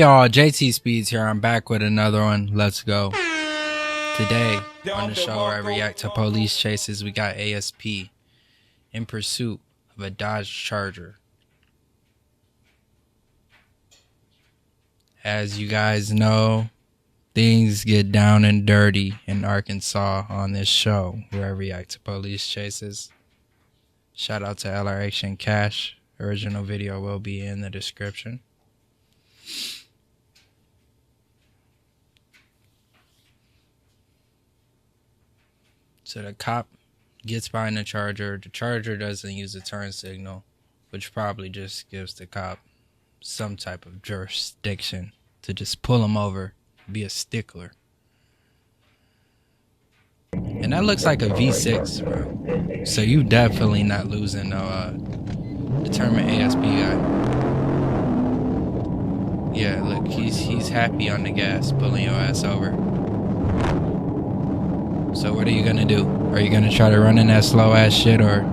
y'all, JTSpeeds here. I'm back with another one. Let's go. Today on the show where I react to police chases, we got ASP in pursuit of a Dodge Charger. As you guys know, things get down and dirty in Arkansas on this show where I react to police chases. Shout out to LRH and Cash. Original video will be in the description. So the cop gets behind the Charger. The Charger doesn't use a turn signal, which probably just gives the cop some type of jurisdiction to just pull him over, be a stickler. And that looks like a V6, bro. So you definitely not losing no determined ASP guy. Yeah, look, he's happy on the gas, pulling your ass over. So what are you gonna do? Are you gonna try to run in that slow ass shit, or?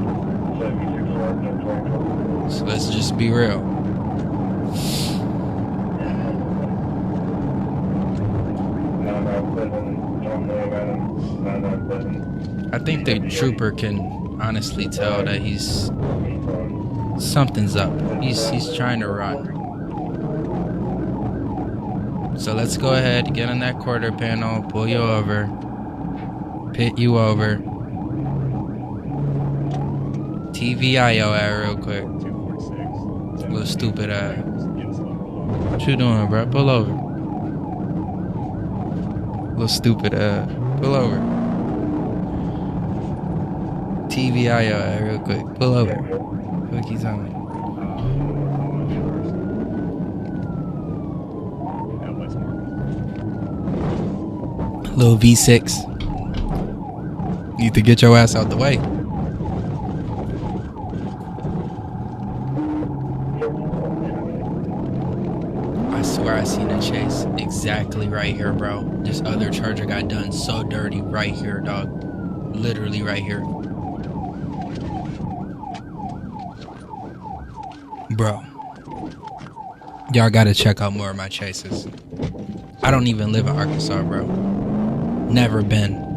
So let's just be real. I think the trooper can honestly tell that something's up. He's trying to run. So let's go ahead, get on that quarter panel, pull you over, pit you over, TVI your ass real quick. Little stupid ass. What you doing, bro? Pull over. Little stupid ass. Pull over. TVI your ass real quick. Pull over. What he's on? Little V6. Need to get your ass out the way. I swear I seen a chase exactly right here, bro. This other Charger got done so dirty right here, dog. Literally right here. Bro. Y'all gotta check out more of my chases. I don't even live in Arkansas, bro. Never been.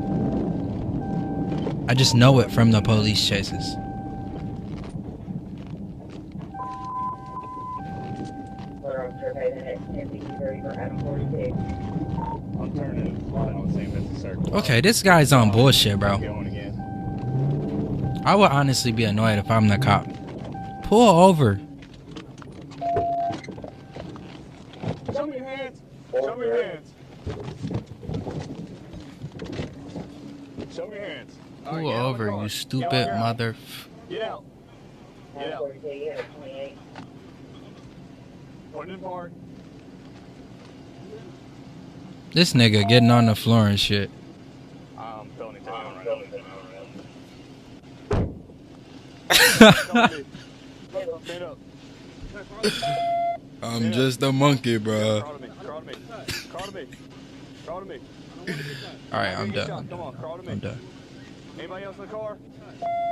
I just know it from the police chases. Okay, this guy's on bullshit, bro. I would honestly be annoyed if I'm the cop. Pull over. Show me your hands. Show me your hands. Show me your hands. Pull over, you stupid mother. Get out. Get out. Put it in park. This nigga getting on the floor and shit. I'm felony taking right now. I'm just a monkey, bro. Crawl to me. Crawl to me. Crawl to me. Crawl to me. Alright, I'm done. Come on, crawl to me. I'm done. Anybody else in the car?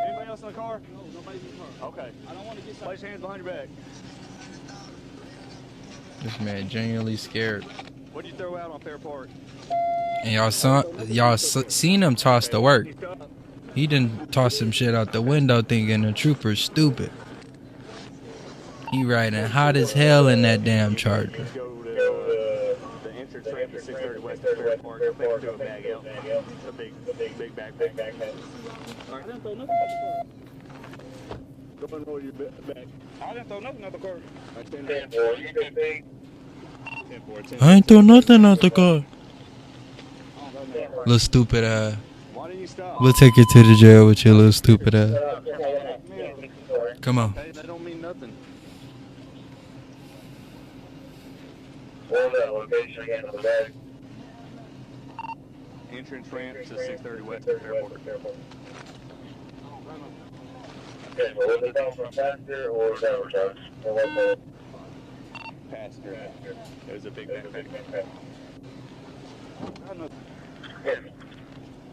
Anybody else in the car? No, nobody's in the car. Okay. I don't want to get shot. Place your hands behind your back. This man genuinely scared. What'd you throw out on Fair Park? And y'all seen him toss the work. He didn't toss some shit out the window thinking the trooper's stupid. He riding hot as hell in that damn Charger. Go to the entrance ramp to 630 West Fair Park. Take it to a bag out. A big backpack. Alright, I didn't throw nothing out the car. Go and hold your back. I didn't throw nothing out the car. I stand there. 10-4. I ain't throw nothing out the car. Little stupid ass. Why didn't you stop? We'll take you to the jail with your little stupid ass. Come on. Hey, that don't mean nothing. Entrance ramp to 630 West Airport. Okay, well, was it down from passenger or down truck? Passenger. It was a big backpack.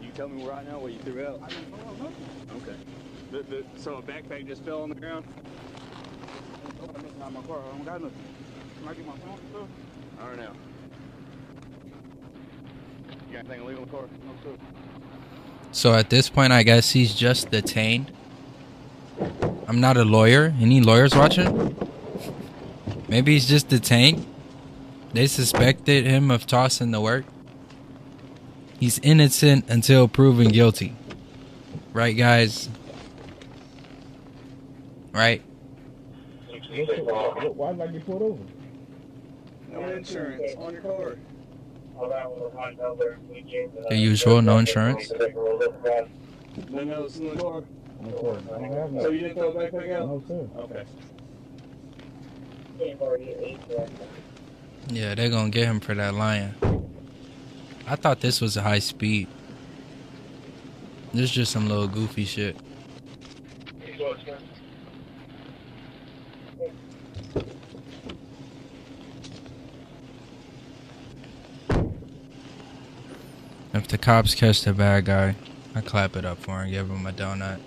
You tell me right now what you threw out. Okay. So a backpack just fell on the ground? Out my car. I don't got nothing. Can I get my phone? I don't know. You got anything illegal in the car? No, sir. So at this point, I guess he's just detained. I'm not a lawyer. Any lawyers watching? Maybe he's just detained. They suspected him of tossing the work. He's innocent until proven guilty. Right, guys? Right? Why did I get pulled over? No insurance on your car. The usual, no insurance. Nothing else in the car? No, sir. I don't have So no. you didn't throw the backpack out? No, sir. Okay. Yeah, they're gonna get him for that lying. I thought this was a high speed. This is just some little goofy shit. If the cops catch the bad guy, I clap it up for him, give him a donut.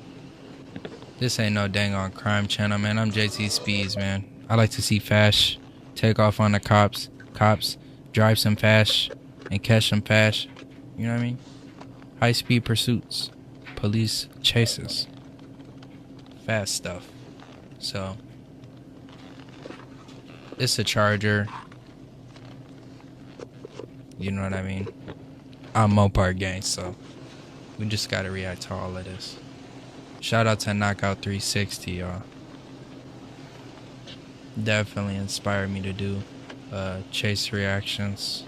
This ain't no dang on crime channel, man. I'm JTSpeeds, man. I like to see fast, take off on the cops, drive some fast, and catch some fast. You know what I mean? High speed pursuits, police chases, fast stuff. So, it's a Charger. You know what I mean? I'm Mopar gang, so we just gotta react to all of this. Shout out to Knockout 360, y'all. Definitely inspired me to do chase reactions.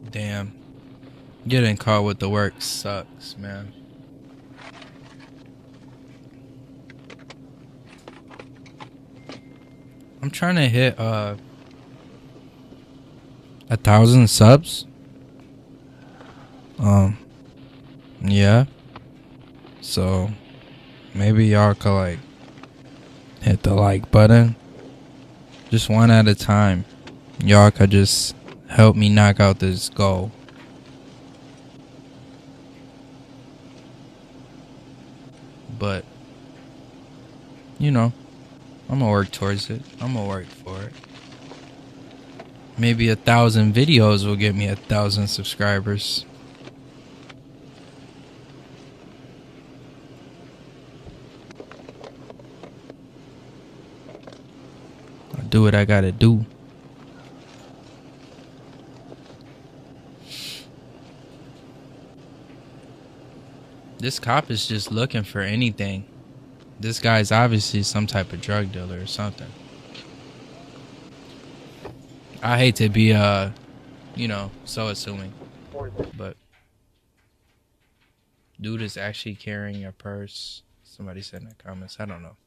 Damn. Getting caught with the work sucks, man. I'm trying to hit 1,000 subs. Yeah. So maybe y'all could like hit the like button. Just one at a time. Y'all could just help me knock out this goal. But you know, I'm gonna work towards it. I'm gonna work for it. Maybe 1,000 videos will get me 1,000 subscribers. I'll do what I gotta do. This cop is just looking for anything. This guy's obviously some type of drug dealer or something. I hate to be, you know, so assuming. But dude is actually carrying a purse. Somebody said in the comments. I don't know.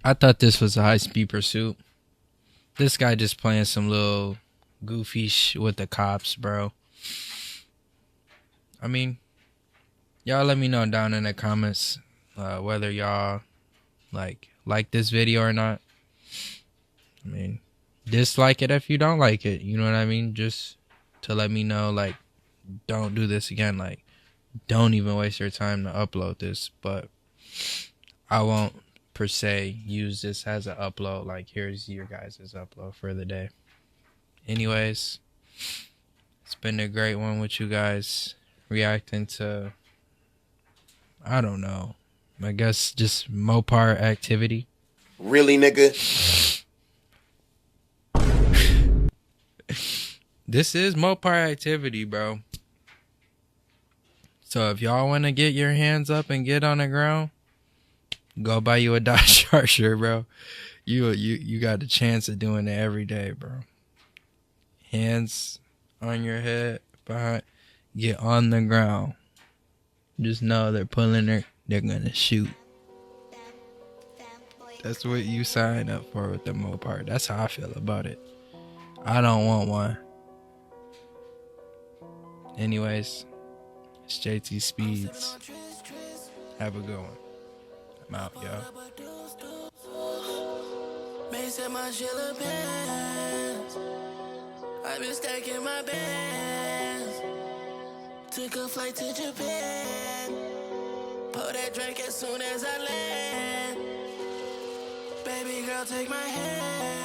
I thought this was a high-speed pursuit. This guy just playing some little goofy with the cops, bro. I mean, y'all let me know down in the comments whether y'all like this video or not. I mean, dislike it if you don't like it. You know what I mean? Just to let me know, like, don't do this again. Like, don't even waste your time to upload this. But I won't per se use this as an upload. Like, here's your guys' upload for the day. Anyways, it's been a great one with you guys reacting to, I don't know, I guess just Mopar activity. Really, nigga? This is Mopar activity, bro. So if y'all want to get your hands up and get on the ground, go buy you a Dodge Charger, bro. You got a chance of doing it every day, bro. Hands on your head, behind, get on the ground. Just know they're pulling they're gonna shoot. That's what you sign up for with the Mopar. That's how I feel about it. I don't want one. Anyways, it's JTSpeeds. Have a good one. I'm out, y'all. I've been stacking my bands. Took a flight to Japan. Pour that drink as soon as I land. Baby girl, take my hand.